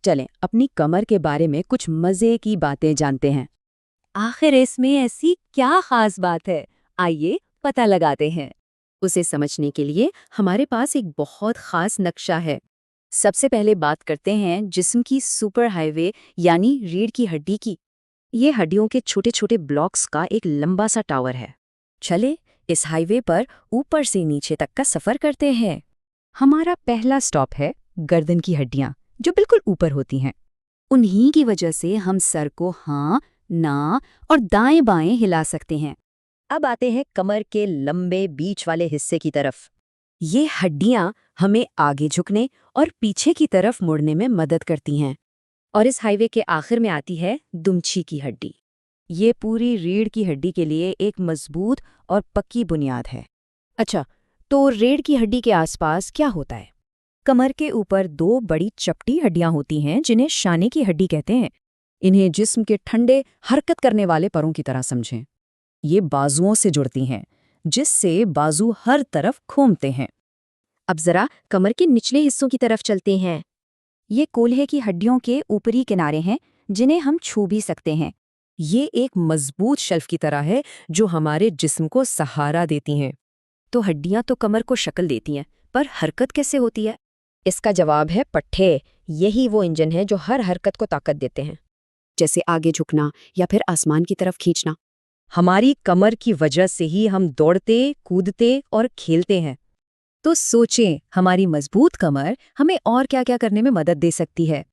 चलें अपनी कमर के बारे में कुछ मजे की बातें जानते हैं। आखिर इसमें ऐसी क्या खास बात है? आइए पता लगाते हैं। उसे समझने के लिए हमारे पास एक बहुत खास नक्शा है। सबसे पहले बात करते हैं जिस्म की सुपर हाईवे यानी रीढ़ की हड्डी की। ये हड्डियों के छोटे छोटे ब्लॉक्स का एक लंबा सा टावर है। चले इस हाईवे पर ऊपर से नीचे तक का सफर करते हैं। हमारा पहला स्टॉप है गर्दन की हड्डियां, जो बिल्कुल ऊपर होती हैं। उन्हीं की वजह से हम सर को हाँ, ना और दाएं बाएं हिला सकते हैं। अब आते हैं कमर के लंबे बीच वाले हिस्से की तरफ। ये हड्डियां हमें आगे झुकने और पीछे की तरफ मुड़ने में मदद करती हैं। और इस हाईवे के आखिर में आती है दुमछी की हड्डी। ये पूरी रीढ़ की हड्डी के लिए एक मजबूत और पक्की बुनियाद है। अच्छा, तो रीढ़ की हड्डी के आसपास क्या होता है? कमर के ऊपर दो बड़ी चपटी हड्डियां होती हैं जिन्हें शाने की हड्डी कहते हैं। इन्हें जिस्म के ठंडे हरकत करने वाले परों की तरह समझें। ये बाजुओं से जुड़ती हैं, जिससे बाजू हर तरफ घूमते हैं। अब जरा कमर के निचले हिस्सों की तरफ चलते हैं। ये कोल्हे की हड्डियों के ऊपरी किनारे हैं, जिन्हें हम छू भी सकते हैं। ये एक मजबूत शेल्फ की तरह है जो हमारे जिस्म को सहारा देती हैं। तो हड्डियां तो कमर को शक्ल देती हैं, पर हरकत कैसे होती है? इसका जवाब है पट्ठे। यही वो इंजन है जो हर हरकत को ताकत देते हैं, जैसे आगे झुकना या फिर आसमान की तरफ खींचना। हमारी कमर की वजह से ही हम दौड़ते, कूदते और खेलते हैं। तो सोचें, हमारी मजबूत कमर हमें और क्या क्या करने में मदद दे सकती है।